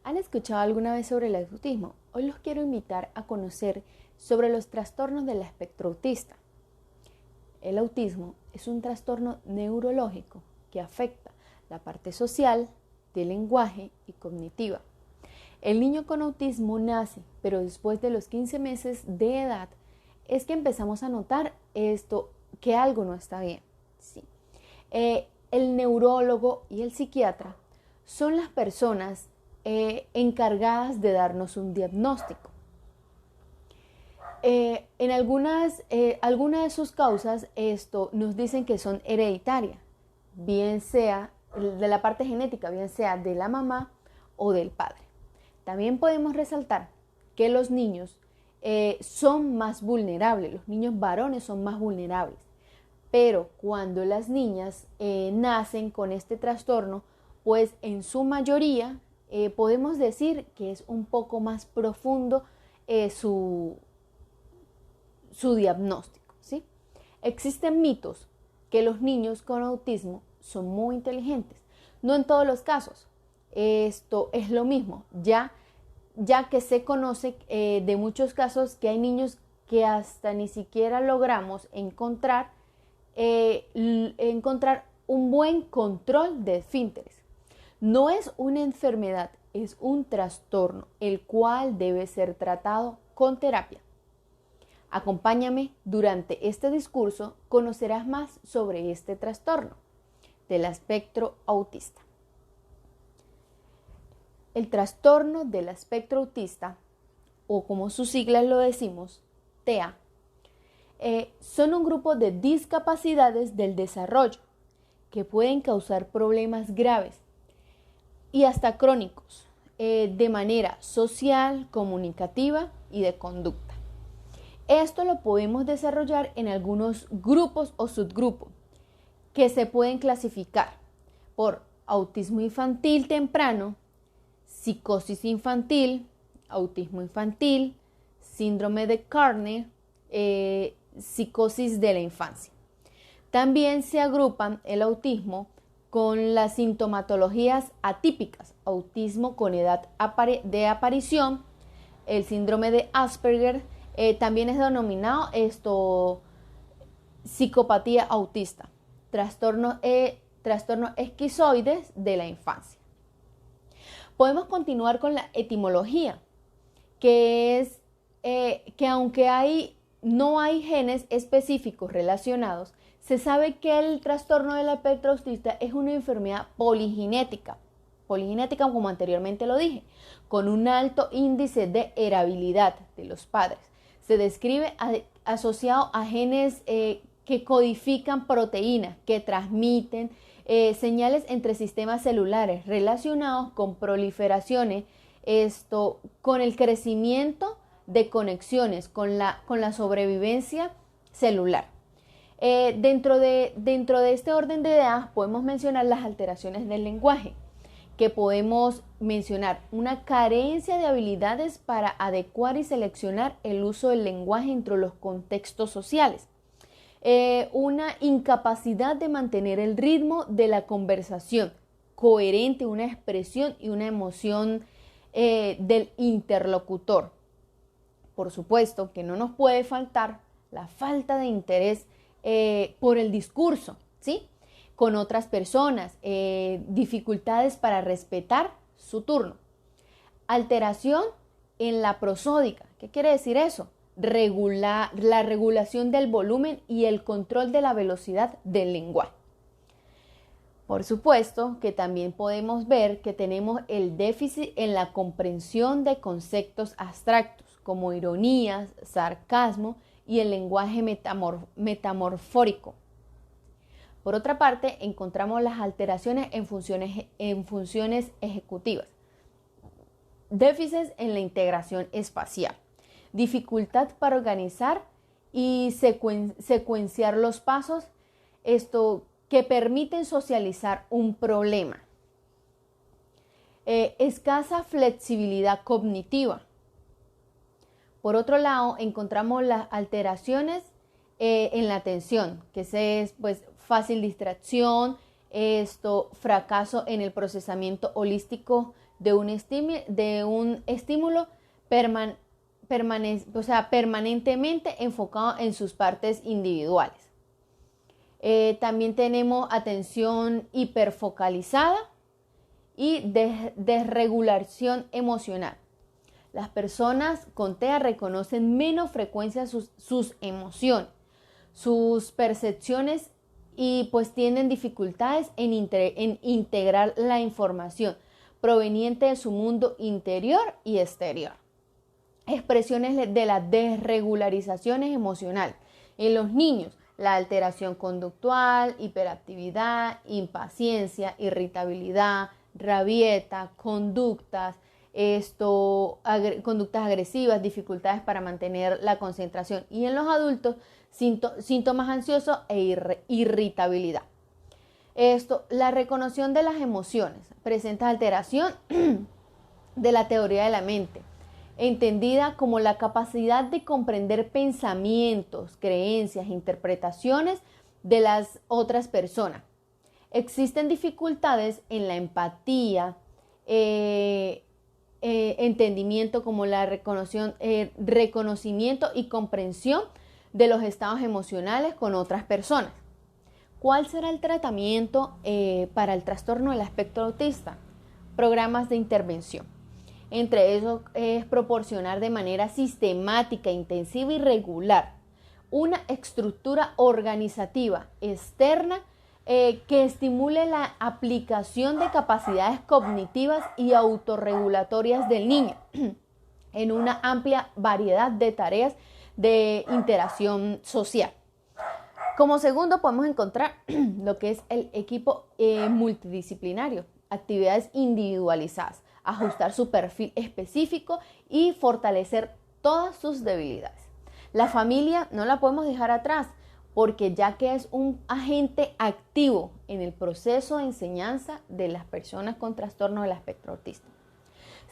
¿Han escuchado alguna vez sobre el autismo? Hoy los quiero invitar a conocer sobre los trastornos del espectro autista. El autismo es un trastorno neurológico que afecta la parte social, del lenguaje y cognitiva. El niño con autismo nace, pero después de los 15 meses de edad es que empezamos a notar que algo no está bien. Sí. El neurólogo y el psiquiatra son las personas encargadas de darnos un diagnóstico. En algunas de sus causas nos dicen que son hereditarias, bien sea de la parte genética, bien sea de la mamá o del padre. También podemos resaltar que los niños son más vulnerables, los niños varones son más vulnerables, pero cuando las niñas nacen con este trastorno, pues en su mayoría podemos decir que es un poco más profundo su diagnóstico, ¿sí? Existen mitos que los niños con autismo son muy inteligentes. No en todos los casos. Esto es lo mismo, ya que se conoce de muchos casos que hay niños que hasta ni siquiera logramos encontrar un buen control de esfínteres. No es una enfermedad, es un trastorno, el cual debe ser tratado con terapia. Acompáñame durante este discurso, conocerás más sobre este trastorno del espectro autista. El trastorno del espectro autista, o como sus siglas lo decimos, TEA, son un grupo de discapacidades del desarrollo que pueden causar problemas graves y hasta crónicos de manera social, comunicativa y de conducta. Esto lo podemos desarrollar en algunos grupos o subgrupos que se pueden clasificar por autismo infantil temprano, psicosis infantil, autismo infantil, síndrome de Carner, psicosis de la infancia. También se agrupan el autismo con las sintomatologías atípicas, autismo con edad de aparición, el síndrome de Asperger, también es denominado psicopatía autista, trastorno esquizoides de la infancia. Podemos continuar con la etimología, que es que aunque no hay genes específicos relacionados, se sabe que el trastorno del espectro autista es una enfermedad poligenética, como anteriormente lo dije, con un alto índice de heredabilidad de los padres. Se describe asociado a genes que codifican proteínas, que transmiten señales entre sistemas celulares relacionados con proliferaciones, con el crecimiento de conexiones, con la sobrevivencia celular. Dentro de este orden de ideas podemos mencionar las alteraciones del lenguaje, que podemos mencionar una carencia de habilidades para adecuar y seleccionar el uso del lenguaje entre los contextos sociales, una incapacidad de mantener el ritmo de la conversación coherente, una expresión y una emoción del interlocutor. Por supuesto que no nos puede faltar la falta de interés por el discurso, ¿sí?, con otras personas, dificultades para respetar su turno. Alteración en la prosódica. ¿Qué quiere decir eso? La regulación del volumen y el control de la velocidad del lenguaje. Por supuesto que también podemos ver que tenemos el déficit en la comprensión de conceptos abstractos como ironías, sarcasmo y el lenguaje metamorfórico. Por otra parte, encontramos las alteraciones en funciones ejecutivas, déficits en la integración espacial, dificultad para organizar y secuenciar los pasos, que permiten socializar un problema. Escasa flexibilidad cognitiva. Por otro lado, encontramos las alteraciones en la atención, que es pues fácil distracción, fracaso en el procesamiento holístico de un estímulo permanentemente enfocado en sus partes individuales. También tenemos atención hiperfocalizada y desregulación emocional. Las personas con TEA reconocen menos frecuencia sus emociones, sus percepciones y pues tienen dificultades en integrar la información proveniente de su mundo interior y exterior. Expresiones de las desregularizaciones emocionales. En los niños, la alteración conductual, hiperactividad, impaciencia, irritabilidad, rabieta, conductas agresivas, dificultades para mantener la concentración. Y en los adultos, síntomas ansiosos e irritabilidad. La reconoción de las emociones presenta alteración de la teoría de la mente, entendida como la capacidad de comprender pensamientos, creencias, interpretaciones de las otras personas. Existen dificultades en la empatía, entendimiento como la reconocimiento y comprensión de los estados emocionales con otras personas. ¿Cuál será el tratamiento para el trastorno del espectro autista? Programas de intervención. Entre ellos es proporcionar de manera sistemática, intensiva y regular una estructura organizativa externa que estimule la aplicación de capacidades cognitivas y autorregulatorias del niño en una amplia variedad de tareas de interacción social. Como segundo podemos encontrar lo que es el equipo multidisciplinario, actividades individualizadas, ajustar su perfil específico y fortalecer todas sus debilidades. La familia no la podemos dejar atrás porque ya que es un agente activo en el proceso de enseñanza de las personas con trastorno del espectro autista.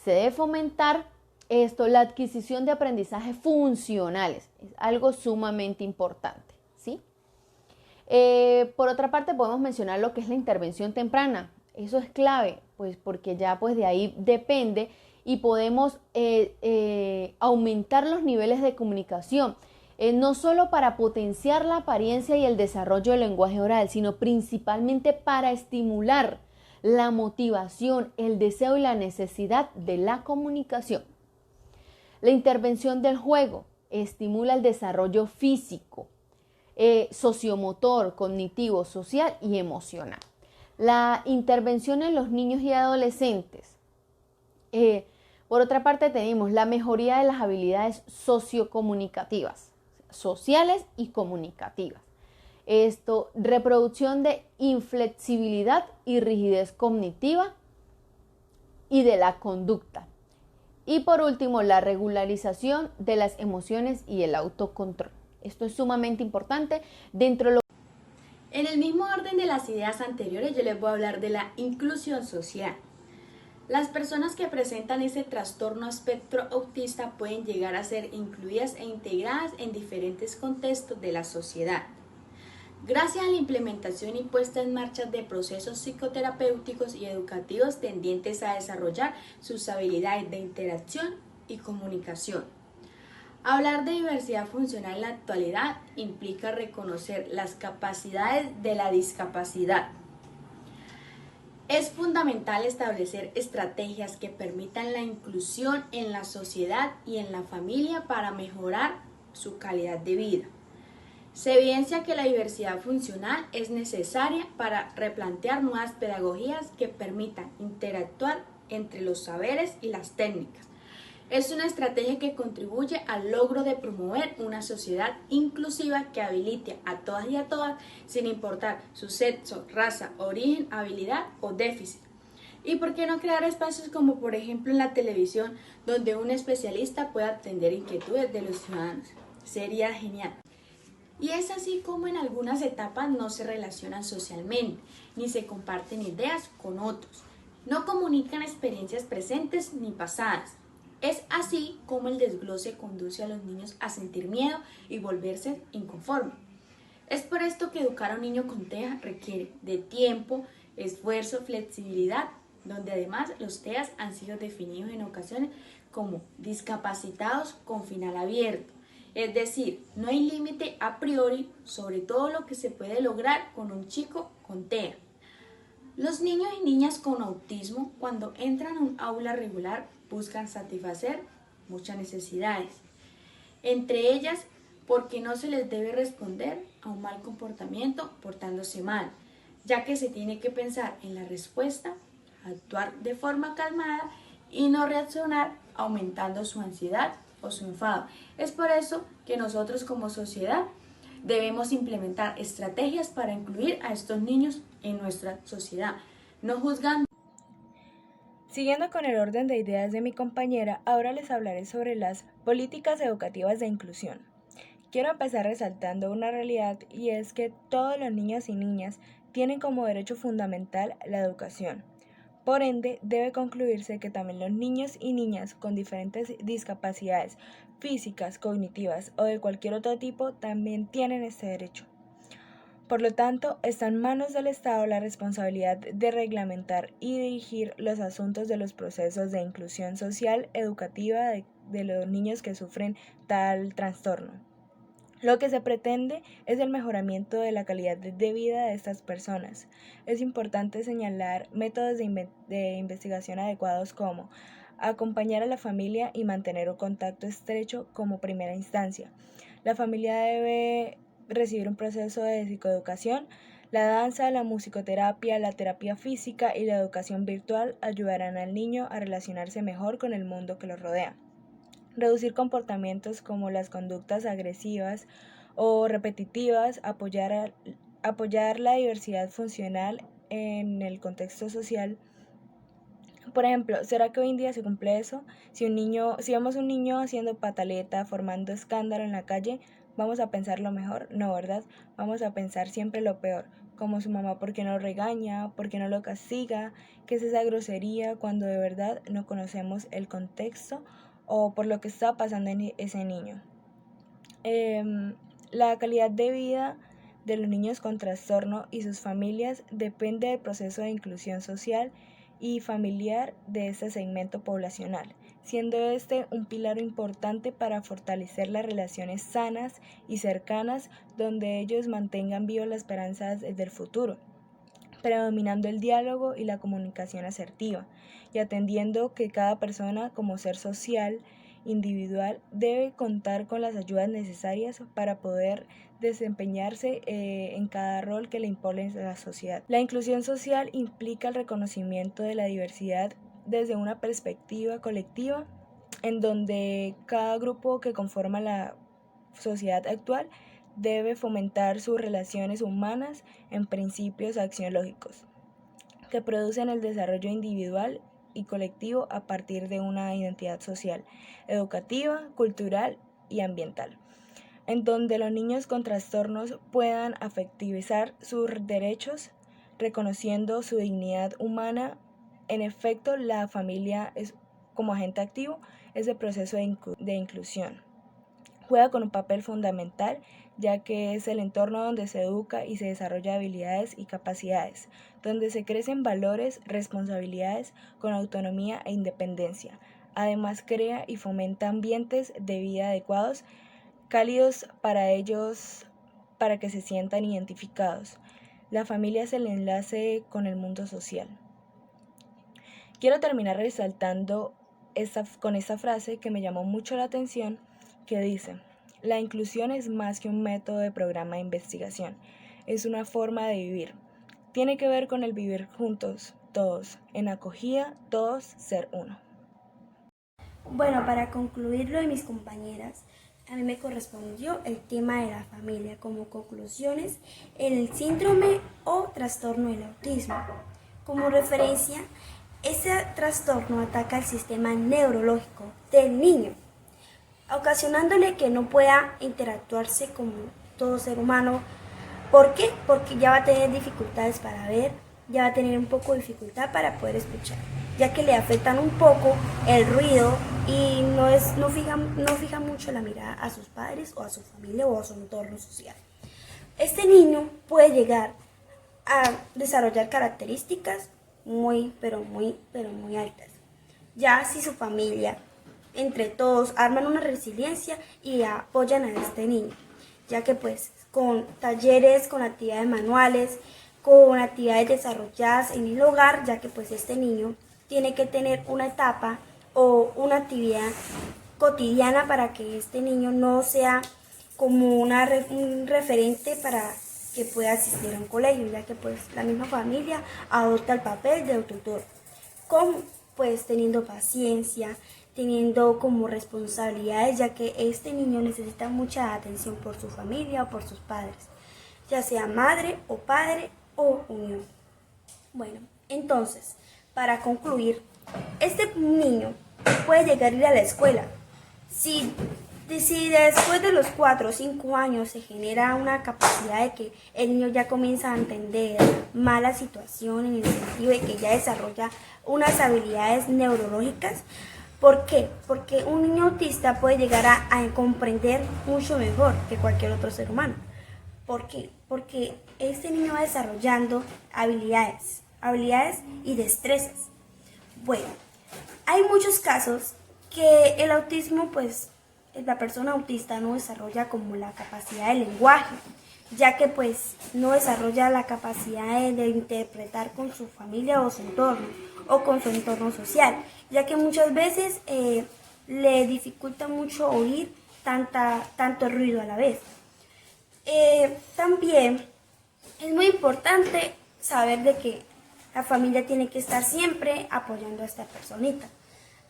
Se debe fomentar la adquisición de aprendizajes funcionales, es algo sumamente importante, ¿sí? Por otra parte podemos mencionar lo que es la intervención temprana. Eso es clave, pues porque ya pues de ahí depende y podemos aumentar los niveles de comunicación, no solo para potenciar la apariencia y el desarrollo del lenguaje oral, sino principalmente para estimular la motivación, el deseo y la necesidad de la comunicación. La intervención del juego estimula el desarrollo físico, sociomotor, cognitivo, social y emocional. La intervención en los niños y adolescentes. Por otra parte tenemos la mejoría de las habilidades sociocomunicativas, sociales y comunicativas. Reproducción de inflexibilidad y rigidez cognitiva y de la conducta. Y por último, la regularización de las emociones y el autocontrol. Esto es sumamente importante dentro de lo... En el mismo orden de las ideas anteriores, yo les voy a hablar de la inclusión social. Las personas que presentan ese trastorno espectro autista pueden llegar a ser incluidas e integradas en diferentes contextos de la sociedad. Gracias a la implementación y puesta en marcha de procesos psicoterapéuticos y educativos tendientes a desarrollar sus habilidades de interacción y comunicación. Hablar de diversidad funcional en la actualidad implica reconocer las capacidades de la discapacidad. Es fundamental establecer estrategias que permitan la inclusión en la sociedad y en la familia para mejorar su calidad de vida. Se evidencia que la diversidad funcional es necesaria para replantear nuevas pedagogías que permitan interactuar entre los saberes y las técnicas. Es una estrategia que contribuye al logro de promover una sociedad inclusiva que habilite a todas y a todas sin importar su sexo, raza, origen, habilidad o déficit. ¿Y por qué no crear espacios como por ejemplo en la televisión donde un especialista pueda atender inquietudes de los ciudadanos? Sería genial. Y es así como en algunas etapas no se relacionan socialmente, ni se comparten ideas con otros, no comunican experiencias presentes ni pasadas. Es así como el desglose conduce a los niños a sentir miedo y volverse inconformes. Es por esto que educar a un niño con TEA requiere de tiempo, esfuerzo, flexibilidad donde además los TEAs han sido definidos en ocasiones como discapacitados con final abierto. Es decir, no hay límite a priori sobre todo lo que se puede lograr con un chico con TEA. Los niños y niñas con autismo, cuando entran a un aula regular, buscan satisfacer muchas necesidades. Entre ellas, porque no se les debe responder a un mal comportamiento portándose mal, ya que se tiene que pensar en la respuesta, actuar de forma calmada y no reaccionar aumentando su ansiedad o su enfado. Es por eso que nosotros como sociedad debemos implementar estrategias para incluir a estos niños en nuestra sociedad, no juzgando. Siguiendo con el orden de ideas de mi compañera, ahora les hablaré sobre las políticas educativas de inclusión. Quiero empezar resaltando una realidad y es que todos los niños y niñas tienen como derecho fundamental la educación. Por ende, debe concluirse que también los niños y niñas con diferentes discapacidades físicas, cognitivas o de cualquier otro tipo también tienen este derecho. Por lo tanto, está en manos del Estado la responsabilidad de reglamentar y dirigir los asuntos de los procesos de inclusión social educativa de los niños que sufren tal trastorno. Lo que se pretende es el mejoramiento de la calidad de vida de estas personas. Es importante señalar métodos de investigación adecuados como acompañar a la familia y mantener un contacto estrecho como primera instancia. La familia debe recibir un proceso de psicoeducación. La danza, la musicoterapia, la terapia física y la educación virtual ayudarán al niño a relacionarse mejor con el mundo que lo rodea. Reducir comportamientos como las conductas agresivas o repetitivas, apoyar la diversidad funcional en el contexto social. Por ejemplo, ¿será que hoy en día se cumple eso? Si vemos un niño haciendo pataleta, formando escándalo en la calle, ¿vamos a pensar lo mejor? No, ¿verdad? Vamos a pensar siempre lo peor, como su mamá, ¿por qué no lo regaña? ¿Por qué no lo castiga? ¿Qué es esa grosería cuando de verdad no conocemos el contexto o por lo que está pasando en ese niño? La calidad de vida de los niños con trastorno y sus familias depende del proceso de inclusión social y familiar de este segmento poblacional, siendo este un pilar importante para fortalecer las relaciones sanas y cercanas donde ellos mantengan vivas las esperanzas del futuro, predominando el diálogo y la comunicación asertiva, y atendiendo que cada persona como ser social, individual, debe contar con las ayudas necesarias para poder desempeñarse en cada rol que le impone la sociedad. La inclusión social implica el reconocimiento de la diversidad desde una perspectiva colectiva, en donde cada grupo que conforma la sociedad actual debe fomentar sus relaciones humanas en principios axiológicos que producen el desarrollo individual y colectivo a partir de una identidad social, educativa, cultural y ambiental, en donde los niños con trastornos puedan afectivizar sus derechos, reconociendo su dignidad humana. En efecto, la familia como agente activo es el proceso de inclusión. Juega con un papel fundamental, ya que es el entorno donde se educa y se desarrolla habilidades y capacidades, donde se crecen valores, responsabilidades con autonomía e independencia. Además, crea y fomenta ambientes de vida adecuados, cálidos para ellos, para que se sientan identificados. La familia es el enlace con el mundo social. Quiero terminar resaltando con esta frase que me llamó mucho la atención, que dice: la inclusión es más que un método de programa de investigación, es una forma de vivir. Tiene que ver con el vivir juntos, todos, en acogida, todos ser uno. Bueno, para concluir lo de mis compañeras, a mí me correspondió el tema de la familia como conclusiones en el síndrome o trastorno del autismo. Como referencia, este trastorno ataca el sistema neurológico del niño, ocasionándole que no pueda interactuarse como todo ser humano. ¿Por qué? Porque ya va a tener dificultades para ver, ya va a tener un poco de dificultad para poder escuchar, ya que le afectan un poco el ruido y no fija mucho la mirada a sus padres o a su familia o a su entorno social. Este niño puede llegar a desarrollar características muy, pero muy altas. Ya si su familia, entre todos, arman una resiliencia y apoyan a este niño, ya que pues con talleres, con actividades manuales, con actividades desarrolladas en el hogar, ya que pues este niño tiene que tener una etapa o una actividad cotidiana para que este niño no sea como un referente para que pueda asistir a un colegio, ya que pues la misma familia adopta el papel de tutor, como pues teniendo paciencia, teniendo como responsabilidades, ya que este niño necesita mucha atención por su familia o por sus padres, ya sea madre o padre o unión. Bueno, entonces, para concluir, este niño puede llegar a ir a la escuela. Si después de los 4 o 5 años se genera una capacidad de que el niño ya comienza a entender más la situación en el sentido de que ya desarrolla unas habilidades neurológicas. ¿Por qué? Porque un niño autista puede llegar a comprender mucho mejor que cualquier otro ser humano. ¿Por qué? Porque este niño va desarrollando habilidades y destrezas. Bueno, hay muchos casos que el autismo, pues, la persona autista no desarrolla como la capacidad de lenguaje, ya que pues no desarrolla la capacidad de interpretar con su familia o su entorno, o con su entorno social, ya que muchas veces le dificulta mucho oír tanto ruido a la vez. También es muy importante saber de que la familia tiene que estar siempre apoyando a esta personita.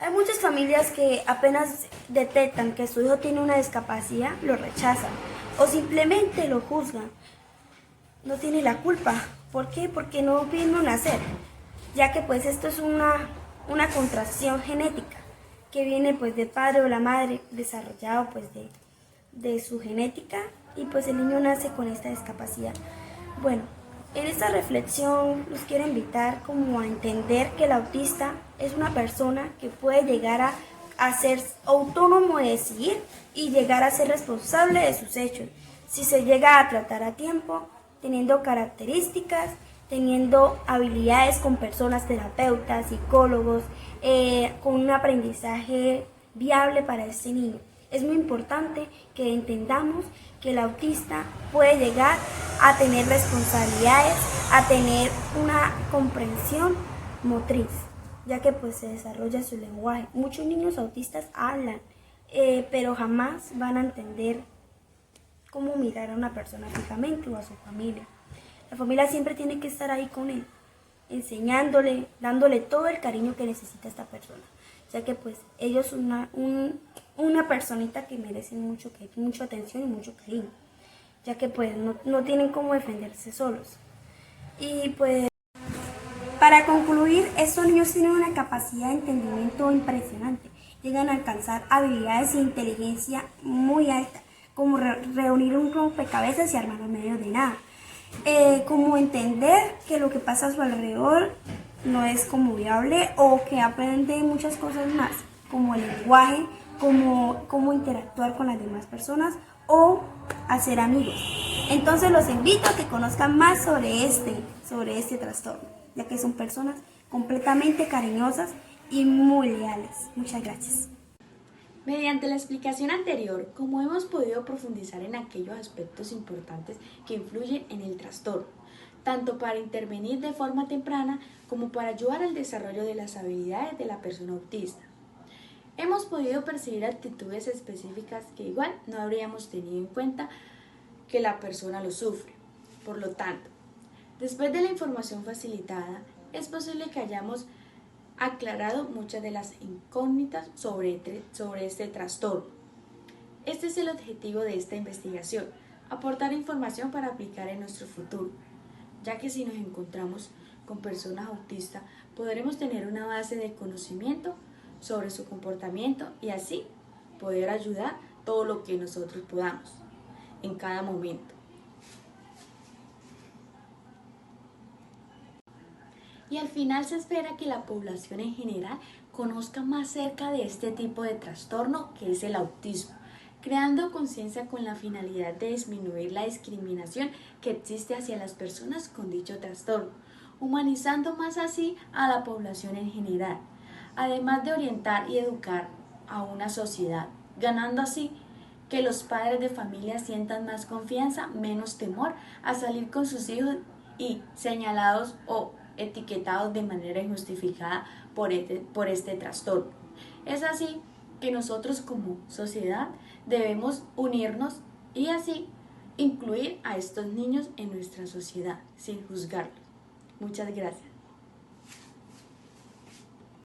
Hay muchas familias que apenas detectan que su hijo tiene una discapacidad, lo rechazan o simplemente lo juzgan. No tiene la culpa. ¿Por qué? Porque no vino a nacer, ya que pues esto es una contracción genética que viene pues del padre o la madre, desarrollado pues de su genética, y pues el niño nace con esta discapacidad. Bueno, en esta reflexión los quiero invitar como a entender que el autista es una persona que puede llegar a ser autónomo de decidir y llegar a ser responsable de sus hechos, si se llega a tratar a tiempo, teniendo características, teniendo habilidades con personas terapeutas, psicólogos, con un aprendizaje viable para este niño. Es muy importante que entendamos que el autista puede llegar a tener responsabilidades, a tener una comprensión motriz, ya que pues se desarrolla su lenguaje. Muchos niños autistas hablan, pero jamás van a entender cómo mirar a una persona fijamente o a su familia. La familia siempre tiene que estar ahí con él, enseñándole, dándole todo el cariño que necesita esta persona, ya que pues ellos son una personita que merece mucha atención y mucho cariño, ya que pues no tienen cómo defenderse solos. Y pues para concluir, estos niños tienen una capacidad de entendimiento impresionante, llegan a alcanzar habilidades e inteligencia muy alta, como reunir un rompecabezas y armarlo en medio de nada. Como entender que lo que pasa a su alrededor no es como viable, o que aprende muchas cosas más, como el lenguaje, como cómo interactuar con las demás personas o hacer amigos. Entonces los invito a que conozcan más sobre este trastorno, ya que son personas completamente cariñosas y muy leales. Muchas gracias. Mediante la explicación anterior, como hemos podido profundizar en aquellos aspectos importantes que influyen en el trastorno, tanto para intervenir de forma temprana como para ayudar al desarrollo de las habilidades de la persona autista. Hemos podido percibir actitudes específicas que igual no habríamos tenido en cuenta que la persona lo sufre. Por lo tanto, después de la información facilitada, es posible que hayamos aclarado muchas de las incógnitas sobre este trastorno. Este es el objetivo de esta investigación, aportar información para aplicar en nuestro futuro, ya que si nos encontramos con personas autistas, podremos tener una base de conocimiento sobre su comportamiento y así poder ayudar todo lo que nosotros podamos en cada momento. Y al final se espera que la población en general conozca más cerca de este tipo de trastorno que es el autismo, creando conciencia con la finalidad de disminuir la discriminación que existe hacia las personas con dicho trastorno, humanizando más así a la población en general, además de orientar y educar a una sociedad, ganando así que los padres de familia sientan más confianza, menos temor a salir con sus hijos y señalados o etiquetados de manera injustificada por este trastorno. Es así que nosotros como sociedad debemos unirnos y así incluir a estos niños en nuestra sociedad sin juzgarlos. Muchas gracias.